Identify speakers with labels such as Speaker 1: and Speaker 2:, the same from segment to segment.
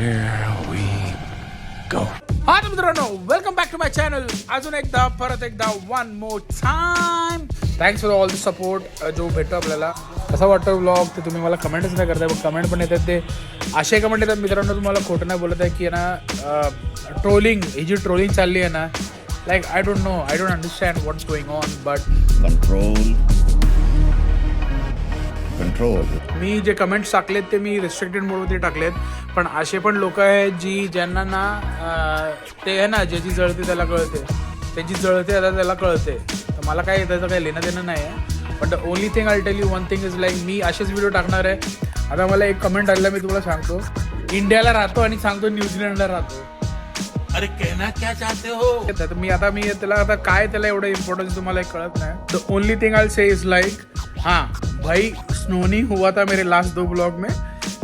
Speaker 1: Here we go. हा मित्रांनो, welcome back to my channel. अजून एकदा परत एकदा one more time thanks for all the support जो भेटतो आपल्याला. कसा वाटतो व्लॉग ते तुम्ही मला कमेंटच नाही करताय, पण कमेंट पण येतात. ते असे कमेंट येतात मित्रांनो, तुम्हाला खोटं नाही बोलत आहे की ना ट्रोलिंग, ही जी ट्रोलिंग चालली आहे ना, like I don't understand what's going on. But control मी जे कमेंट्स टाकलेत ते मी रिस्ट्रिक्टेड मोडमध्ये टाकलेत. पण असे पण लोक आहेत जी ज्यांना ना ते आहे ना, ज्याची जळते त्याला कळते, त्याची जळते आता त्याला कळते. तर मला काय त्याचं काही लेणं देणं नाही आहे. पण the only thing I tell you one thing is like, मी असेच व्हिडिओ टाकणार आहे. आता मला एक कमेंट आलेला, मी तुम्हाला सांगतो. इंडियाला राहतो आणि सांगतो न्यूझीलंडला राहतो. अरे कहना क्या चाहते हो. मी त्याला आता काय त्याला एवढं इम्पॉर्टन्स तुम्हाला कळत नाही. The only thing I say is like, हाँ भाई स्नोनी हुआ था मेरे लास्ट 2 ब्लॉग में,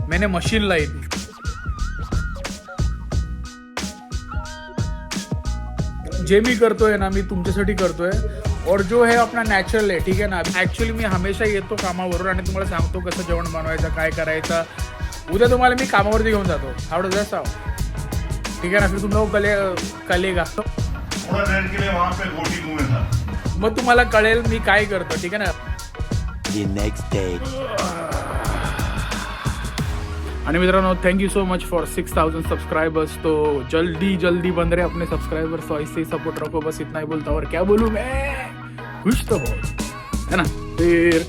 Speaker 1: मैंने मशीन लाई थी. जे मी करतोय ना, मी तुमच्यासाठी करतोय. और जो है अपना नॅचरल आहे, ठीक आहे ना. ॲक्च्युअली मी हमेशा येतो कामावरून आणि तुम्हाला सांगतो कसं जेवण बनवायचं, काय करायचं. उद्या तुम्हाला मी कामावरती घेऊन जातो. हाउ डज दैट साउंड? ठीक है ना, फिर तुम लोग कलेगा. मग तुम्हाला कळेल मी काय करतो. ठीक आहे ना.
Speaker 2: Next day.
Speaker 1: आणि मित्रांनो, thank you so much for 6000 subscribers. तो जल्दी बन रहे अपने सब्सक्राइबर्स, तो ऐसे ही सपोर्ट रखो. बस इतना ही बोलता हूँ. और क्या बोलूँ मैं, खुश तो बहुत है ना. फिर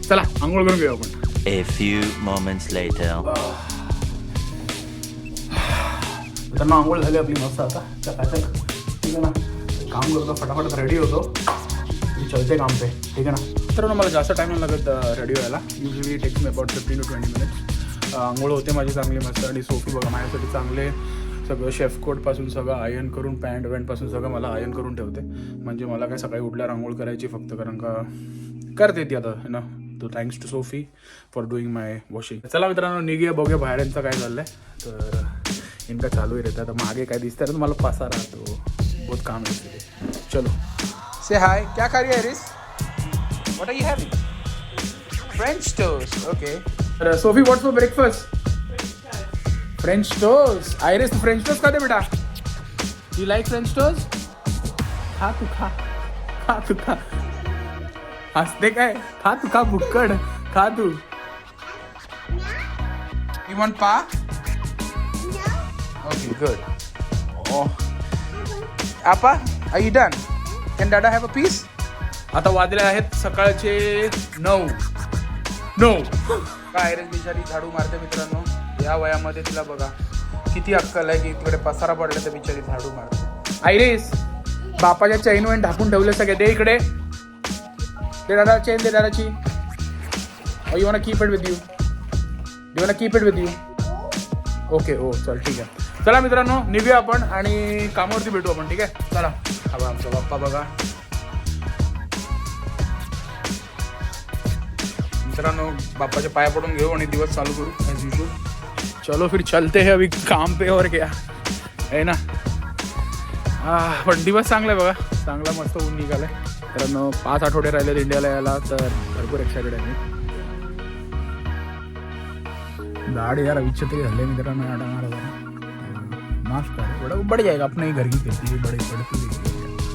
Speaker 1: चला आंघोळ करून घेऊ आपण.
Speaker 2: A few moments later.
Speaker 1: त्यांना आंघोळ झाली आपली मस्त. आता चकाचक, ठीक आहे ना. काम करतो, फटाफट रेडी होतो, मी चलते काम पे. ठीक आहे ना. तर मला जास्त टाईम नाही लागत रेडी व्हायला. Usually text me about 15 to 20 minutes. आंघोळ होते माझी चांगली मस्त. आणि सोफी बघा माझ्यासाठी चांगले सगळं शेफ कोटपासून सगळं आयर्न करून, पॅन्ट वॅन्टपासून सगळं मला आयर्न करून ठेवते. म्हणजे मला काय सकाळी उठल्यावर आंघोळ करायची फक्त, कारण का करते ती आता है ना. तो thanks to Sophie for doing my washing. चला मित्रांनो, निघूया, बघूया बाहेर यांचं काय चाललंय. तर इनका चालू ही रहता है. तर मागे काय दिसतं तर तुम्हाला पसारा, तो बहुत काम है. चलो से हाय. क्या खा रही है Iris? What are you having? French toast. Okay. Sophie what's for breakfast? French toast. Iris French toast खाते बेटा? You like French toast? खा तू, खा. हसते काय? खा तू, खा बुक्कड, खा तू. यू वांट पा? Okay, good. Oh. Appa, are you done? Can Dada have a piece? आता वाजले आहेत सकाळचे 9. आयरिस बिचारी झाडू मारते मित्रांनो. या वयामध्ये तिला बघा किती अक्कल आहे की तिकडे पसारा पडला तर बिचारी झाडू मारते. आयरिस, बापाच्या चैन वैन ढाकून ठेवले सगळे. दे इकडे, दे दादा चैन, दे दादाची. You want keep it with you? Okay. ओ चल, ठीक आहे. चला मित्रांनो, निघूया आपण आणि कामावरती भेटू आपण. ठीक आहे, चला. हा आमचा बाप्पा बघा मित्रांनो, बाप्पाच्या पाया पडून घेऊ आणि दिवस चालू करू ॲज युजुअल. चलो फिर चलते हैं अभी काम पे. और क्या है ना. पण दिवस चांगला आहे बघा, चांगला मस्त ऊन निघालाय. मित्रांनो 5 आठवडे राहिलेत इंडियाला यायला, तर भरपूर एक्साइटेड आहे मी. गाड़ी यार विचित्र झाले मित्रांनो. माफ कर, बड़ जाएगा अपने ही घर की खेती बड़ी पडती.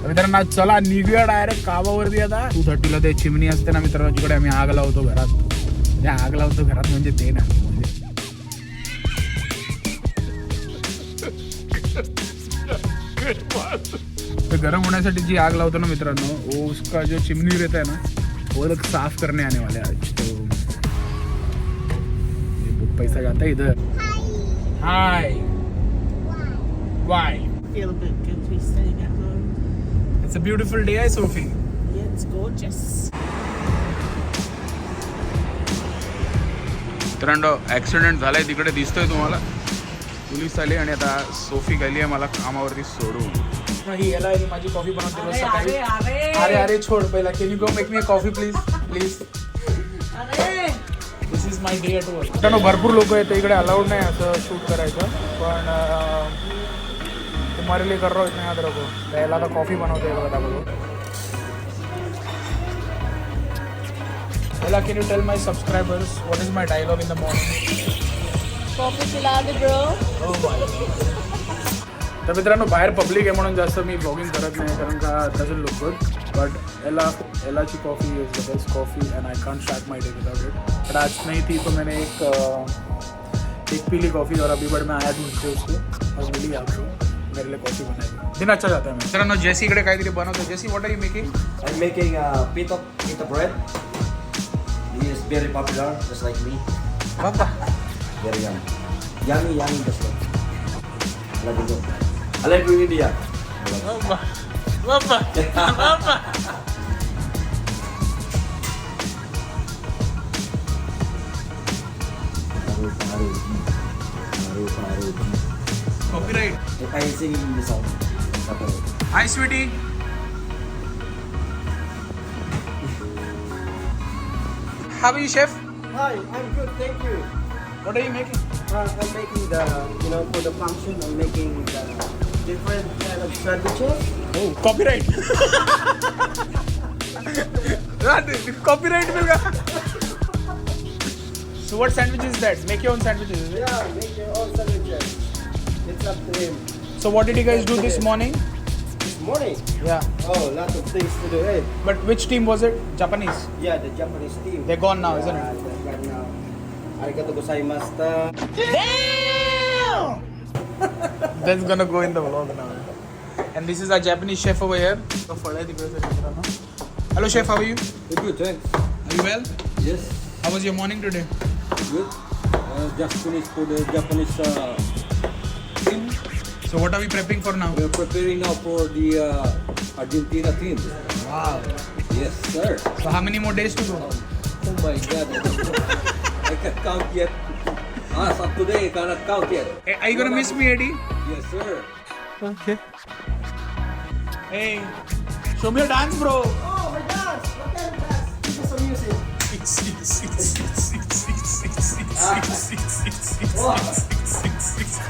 Speaker 1: मित्रांनो चला निघूया डायरेक्ट कामावरती. आता 2:30ला ते चिमणी असते ना मित्रांनो, जिकडे आम्ही आग लावतो घरात. त्या आग लावतो घरात म्हणजे ते ना, तो गरम होण्यासाठी जी आग लावतो ना मित्रांनो, वो उसका जो चिमनी रहता है ना, वो लोग साफ करने आने वाले आज. तो पैसा जाता है इधर. हाय. Why?
Speaker 3: Feel a bit guilty staying at home.
Speaker 1: It's a beautiful day, Sophie.
Speaker 3: Yeah, it's gorgeous.
Speaker 1: मित्रांनो ॲक्सिडेंट झालाय तिकडे दिसतोय तुम्हाला. पोलीस आले आणि आता सोफी गेली आहे मला कामावरती सोडून. ही याला माझी कॉफी बनवते रोज सकाळी. अरे छोड पहिला. Can you go make me a coffee please. This is my day at work. मित्रांनो भरपूर लोक आहेत इकडे, अलाउड नाही असं शूट करायचं. पण तुम्हारे लिए कर रहा हूँ इतना याद रखो. पहला तो कॉफी बनवते बघा बघू. Ella, can you tell my subscribers what is my dialogue in the morning?
Speaker 3: Coffee पिला दे bro.
Speaker 1: तर मित्रांनो बाहेर पब्लिक आहे म्हणून जास्त मी ब्लॉगिंग करत नाही कारण का doesn't look good but elaichi coffee is the best coffee and I can't start my day without it but आज नहीं थी तो मैंने एक पीली कॉफ़ी और अभी बट मैं आया ढूंढते उसको और मिली आपको मेरे लिए कॉफ़ी बनाई दिन अच्छा जाता है मित्रांनो जेसी इकडे काहीतरी बनवतो Jessie what are you making
Speaker 4: I'm making pita bread. He is very popular, just like me.
Speaker 1: बाबा
Speaker 4: Very yummy. Yummy, just like. I like it. I like you in India.
Speaker 1: बाबा बाबा बाबा copyright
Speaker 4: If I sing in the song.
Speaker 1: Hi sweetie how are you chef
Speaker 5: Hi, I'm good, thank you.
Speaker 1: What are you making
Speaker 5: I'm making the, for the function, I'm making the different kind of sandwiches.
Speaker 1: Oh, copyright. Copyright mill Gaya. So what sandwich is that? Make your own sandwiches, is it?
Speaker 5: Yeah, make your own sandwiches. It's up to him.
Speaker 1: So what did you guys do this morning?
Speaker 5: This morning,
Speaker 1: Yeah.
Speaker 5: oh, lots of things to do. Hey,
Speaker 1: But which team was it? Japanese.
Speaker 5: yeah, the Japanese team.
Speaker 1: They're gone now, isn't it?
Speaker 5: They're gone now. Arigato gozaimashita.
Speaker 1: That's gonna go in the vlog now. And this is our Japanese chef over here. Hello chef, how are you?
Speaker 6: Good, thanks.
Speaker 1: Are you well?
Speaker 6: Yes,
Speaker 1: How was your morning today?
Speaker 6: good. Just finished for the Japanese team.
Speaker 1: So what are we prepping for now?
Speaker 6: We are preparing now for the Argentina team.
Speaker 1: Wow.
Speaker 6: Yes, sir.
Speaker 1: So how many more days to go?
Speaker 6: Oh my God. I can't count yet. As of today, I cannot count yet.
Speaker 1: Hey, are you gonna miss me, Eddie?
Speaker 6: Yes, sir.
Speaker 1: Okay. Hey, show me your dance, bro.
Speaker 5: Oh my gosh, what kind of dance? Give us some music.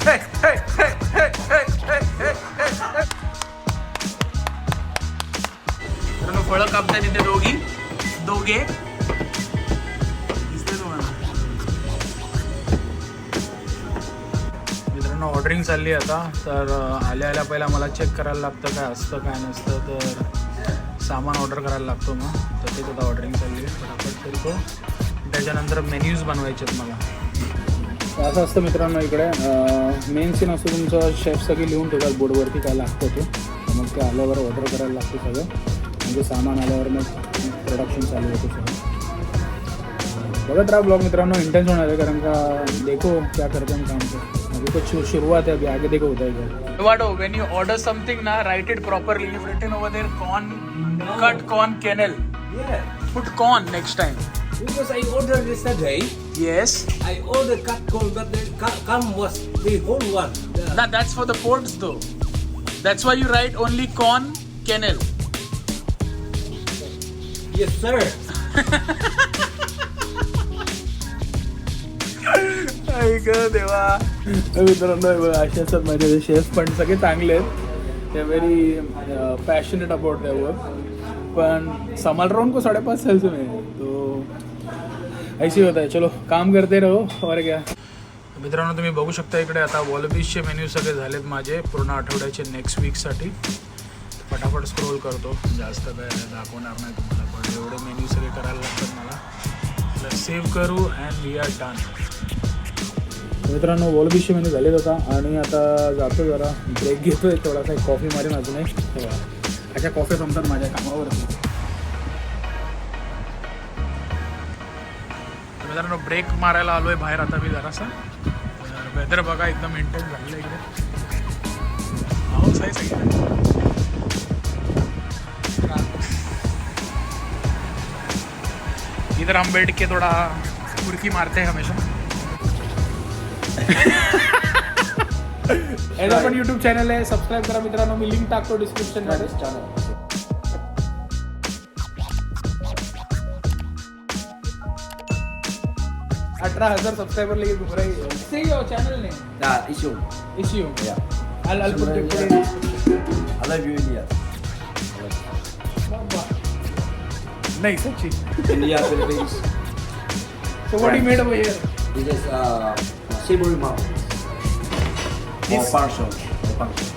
Speaker 1: Hey, hey, hey, hey, hey, hey, hey, hey. मित्रांनो फळं कापताय तिथे दोघे दिसते तुम्हाला मित्रांनो ordering चालली आता तर आल्या पहिला मला चेक करायला लागतं काय असतं काय नसतं तर सामान ऑर्डर करायला लागतो मग तर तेच आता ऑर्डरिंग चालली आहे फटाफट करतो त्याच्यानंतर मेन्यूज बनवायचे आहेत मला असं असतं मित्रांनो इकडे मेन सीन असतो तुमचं शेफ सगळी लिहून ठेवतात बोर्डवरती काय लागतं ते मग ते आल्यावर ऑर्डर करायला लागतं सगळं म्हणजे सामान आल्यावर मग प्रोडक्शन चालू होतं सगळं बघत राहा ब्लॉग मित्रांनो इंटेन्स होणार आहे कारण का देखो क्या करते हैं काम को अभी तो शुरुआत है अभी आगे देखो होता है वाटो व्हेन यू ऑर्डर समथिंग ना write it properly you written over there corn cut corn kernel
Speaker 6: Yeah.
Speaker 1: Put corn next time
Speaker 6: Because I ordered yesterday,
Speaker 1: yes
Speaker 6: I ordered cut corn, but the come was the whole one.
Speaker 1: Nah, that's for the ports though. That's why you write only corn kennel.
Speaker 6: Yes, sir.
Speaker 1: देवा मित्रांनो असे असतात माझे chef पण सगळे चांगले आहेत ते very passionate about their work पण संभाल रहा हूं उनको 5.5 साल से मैं तो ऐसे ही होता है चलो काम करते रहो और क्या मित्रांनो तुम्ही बघू शकता इकडे आता वॉलबीजचे मेन्यू सगळे झालेत माझे पूर्ण आठवड्याचे नेक्स्ट वीकसाठी फटाफट स्क्रोल करतो जास्त काय दाखवणार नाही तुम्हाला पण एवढे मेन्यू सगळे करायला लागतात मला सेव्ह करू अँड वी आर डन मित्रांनो वॉलबीजचे मेन्यू झालेत होता आणि आता जातो जरा ब्रेक घेतोय थोडासा कॉफी मारेन अजून एक अशा कॉफी जमतात माझ्या कामावरती मित्रांनो ब्रेक मारायला आलोय बाहेर आता मी जरासा वेदर बघा एकदम इंटेन्स झालेलं इकडे पाऊस आहे सगळं इधर हम बैठ के थोड़ा मुर्की मारते हैं हमेशा ऐसा पण यूट्यूब चॅनल आहे सबस्क्राईब करा मित्रांनो मी लिंक टाकतो डिस्क्रिप्शन मध्ये चॅनल 18,000 subscriber लेके घूम रही है say your channel name issue
Speaker 4: Yeah.
Speaker 1: I'll put it in description
Speaker 4: I love you, India.
Speaker 1: नहीं सच्ची
Speaker 4: India, Philippines.
Speaker 1: so what you made over here
Speaker 4: This is savory mouth. Or
Speaker 1: This-
Speaker 4: partial. Or partial.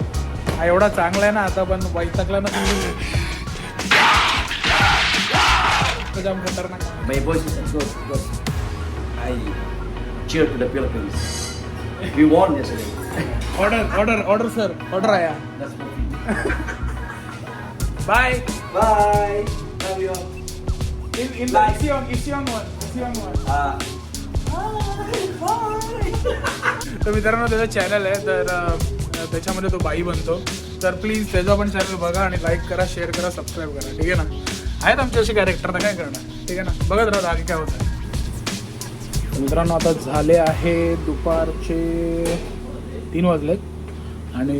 Speaker 1: हा एवढा चांगला आहे ना आता पण वैतागला ना तुम्ही जाम खतरनाक.
Speaker 4: My voice is good because I cheer to the Philippines. We won yesterday.
Speaker 1: Order sir order आया.
Speaker 4: That's my
Speaker 1: bye.
Speaker 4: Bye. Love you.
Speaker 1: In one. तर मित्रांनो त्याचं चॅनल आहे तर त्याच्यामध्ये तो बाई बनतो तर प्लीज त्याचा पण चॅनल बघा आणि लाईक करा शेअर करा सबस्क्राईब करा ठीक आहे ना. आहेत आमचे असे कॅरेक्टर तर काय करणार ठीक आहे ना. बघत राहा आधी काय होतं. मित्रांनो आता झाले आहे दुपारचे 3 वाजलेत आणि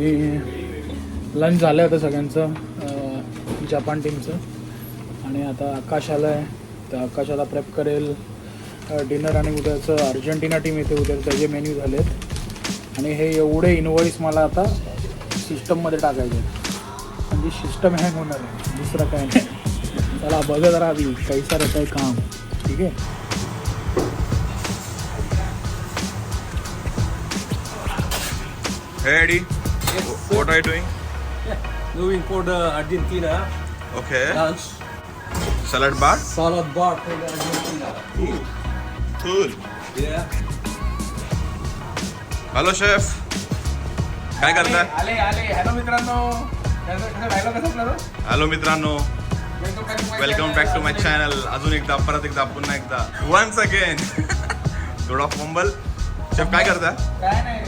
Speaker 1: लंच झालं आहे आता सगळ्यांचं जपान टीमचं आणि आता आकाश आलं आहे तर आकाशाला प्रेप करेल डिनर आणि उद्याचं अर्जेंटिना टीम येते उद्या त्याचे मेन्यू झालेत आणि हे एवढे इनवॉइस मला आता सिस्टममध्ये टाकायचे म्हणजे सिस्टम हँग होणार आहे दुसरं काय नाही. चला बघत राहा आधी कैसा रहता है काम ठीक आहे.
Speaker 7: Hey Eddie, what are you doing?
Speaker 6: Moving for the Argentina
Speaker 7: Okay.
Speaker 6: lunch.
Speaker 7: Salad bar?
Speaker 6: Salad bar for the Argentina.
Speaker 7: Cool.
Speaker 6: Yeah.
Speaker 7: Hello chef. काय करताय?
Speaker 1: आले हॅलो मित्रांनो. डायलॉग कसा आपला
Speaker 7: हॅलो मित्रांनो, welcome back to my channel. अजून एकदा परत एकदा पुन्हा एकदा वन्स अगेन थोडा फंबल. शेफ काय करताय?
Speaker 1: काय नाही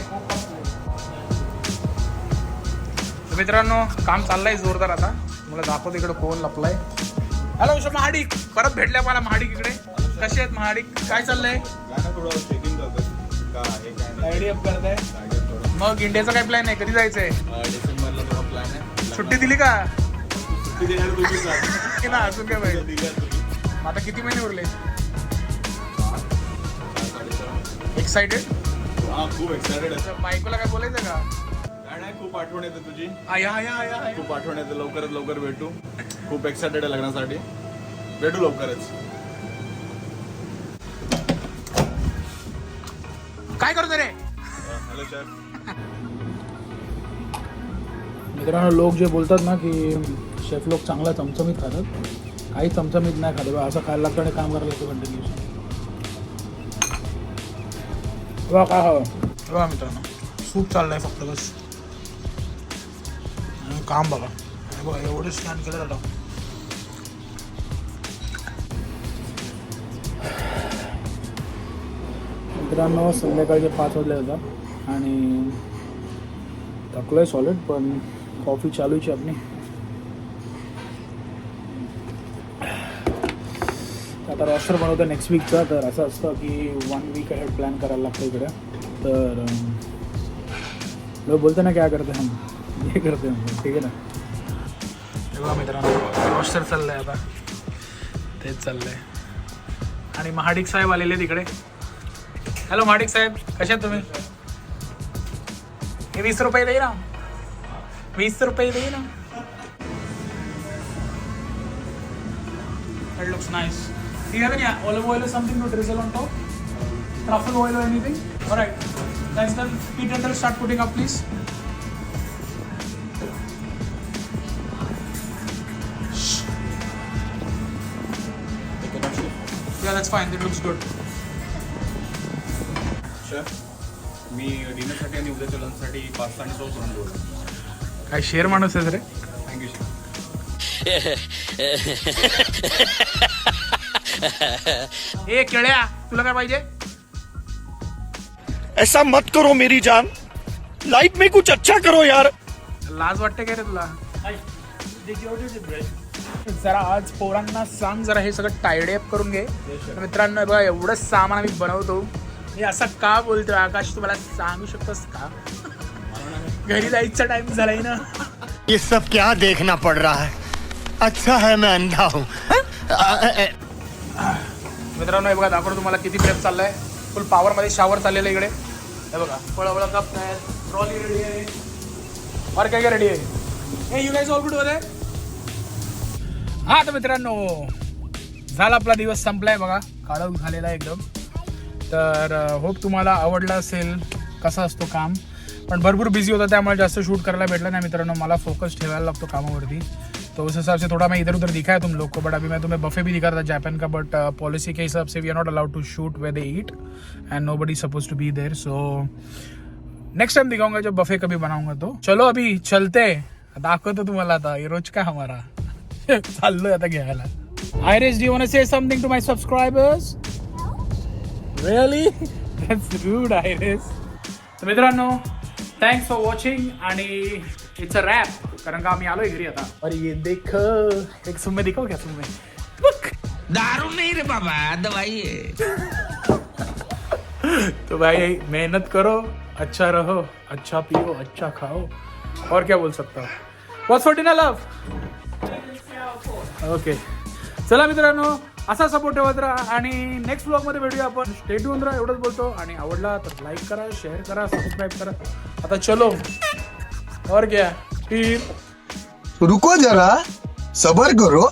Speaker 1: तर मित्रांनो काम चाललंय जोरदार. आता मला दाखवतो इकडे कोण लपलाय. हॅलो महाडिक परत भेटल्या मला. महाडिक इकडे कसे आहेत महाडिक? काय चाललंय?
Speaker 7: थोडं चेकिंग करतोय का हे काय
Speaker 1: आयडिया करताय. मग इंडियाचा काय प्लॅन आहे? कधी जायचंय?
Speaker 7: डिसेंबरला थोडा प्लॅन आहे.
Speaker 1: सुट्टी दिली का?
Speaker 7: सुट्टी देणार तुम्हीच आहे.
Speaker 1: की ना अजून काय पाहिजे?
Speaker 7: दिली आहे तुम्ही.
Speaker 1: मग आता किती महिने उरले?
Speaker 7: 4-7.
Speaker 1: एक्साइटेड?
Speaker 7: हा खूप एक्सायटेड आहे.
Speaker 1: बायकोला काय बोलायचं का?
Speaker 7: काय नाही, खूप आठवण येते तुझी.
Speaker 1: आया.
Speaker 7: खूप आठवण येते. लवकरात लवकर भेटू. खूप एक्सायटेड आहे लग्नासाठी. भेटू लवकरच.
Speaker 1: काय करतो रे?
Speaker 7: Hello chef.
Speaker 1: मित्रांनो लोक जे बोलतात ना की शेफ लोक चांगला चमचमीत खातात, काही चमचमीत नाही खात. असं खायला लागतं आणि काम करायला लागतं कंटिन्युअस. बघा काय हवं बघा मित्रांनो, सूप चाललंय फक्त बस. आणि काम बघा बघा एवढे स्कॅन केलं जातं. मित्रांनो संध्याकाळचे 5 वाजले होता आणि थकलोय सॉलिड पण कॉफी चालूची आपली. आता रॉस्टर बनवतो नेक्स्ट वीकचा. तर असं असतं की 1 वीक अहेड प्लॅन करायला लागतं इकडे. तर लोक बोलते ना क्या करते हम हे करते हम ठीक आहे ना. हे बघा मित्रांनो रॉस्टर चाललं आहे आता तेच चाललं आहे. आणि महाडिक साहेब आलेले तिकडे. हॅलो महाडिक साहेब कसे आहेत तुम्ही? हे 20 रुपये देई ना, 20 रुपये देई ना. That looks nice. Do you have any olive oil or something to drizzle on top? Truffle oil or anything? Alright, that's done. Heat until start putting up please. Yeah, that's fine. That looks good.
Speaker 7: Chef मी डिनरसाठी आणि उद्याच्या लंचसाठी pasta आणि sauce बनवलो.
Speaker 1: काय शेर माणूस आहेस रे.
Speaker 7: Thank you chef.
Speaker 1: ए केळ्या तुला काय पाहिजे?
Speaker 8: ऐसा मत करो मेरी जान, लाइफ में कुछ अच्छा करो यार.
Speaker 1: लाज वाटते काय रे तुला? जरा आज पोरांना सांग जरा हे सगळं टायडअप करून घे. मित्रांनो बघा एवढं सामान आम्ही बनवतो. हे असं का बोलतोय आकाश, तुम्हाला सांगू शकतोस का? घरी जायचा टाइम झालाय ना.
Speaker 8: ये सब क्या देखना पड़ रहा है? अच्छा है मैं अंधा हूँ.
Speaker 1: मित्रांनो हे बघा दाखवतो तुम्हाला किती प्रेप चाललाय. फुल पॉवरमध्ये शावर चाललेलं इकडे. हे बघा फळवळ कप आहे, ट्रॉली रेडी आहे और काय काय रेडी आहे. हे यू गाइस ऑल गुड होते. हा तर मित्रांनो झाला आपला दिवस संपलाय बघा. काळोख झालेला आहे एकदम. तर होप तुम्हाला आवडलं असेल कसं असतो काम. पण भरपूर बिझी होता त्यामुळे जास्त शूट करायला भेटलं नाही मित्रांनो. मला फोकस ठेवायला लागतो कामावरती. तो उस हिसाब से थोड़ा मैं इधर उधर दिखा है तुम लोग को. बट अभी मैं तुम्हें बफे भी दिखा रहा था जापान का. बट पॉलिसी के हिसाब से we are not allowed to shoot where they eat and nobody suppose to be there. So next time दिखाऊंगा जब बफे कभी बनाऊंगा तो. चलो अभी चलते, दाखवतो तुम्हाला आता हे रोज का हमारा. चाललोय आता घ्यायला. Iris, do you want to say something to my subscribers? Really? That's rude Iris. तर मित्रांनो थँक्स फॉर वॉचिंग आणि इट्स अ रॅप, कारण का आम्ही आलोय घरी आता. और ये देख एक सुम्मे दिखाओ क्या सुम्मे.
Speaker 9: दारू नहीं रे बाबा, दवाई है.
Speaker 1: तो भाई मेहनत करो, अच्छा रहो, अच्छा पियो, अच्छा खाओ, और क्या बोल सकता हूँ. What's for dinner, love? Okay चला मित्रांनो असा सपोर्ट ठेवत राहा आणि नेक्स्ट ब्लॉग मध्ये भेटूया आपण. स्टे ट्यून राहा एवढंच बोलतो. आणि आवडला तर लाईक करा, शेअर करा, सबस्क्राईब करा. आता चलो और क्या फिर
Speaker 8: रुको जरा, सबर करो.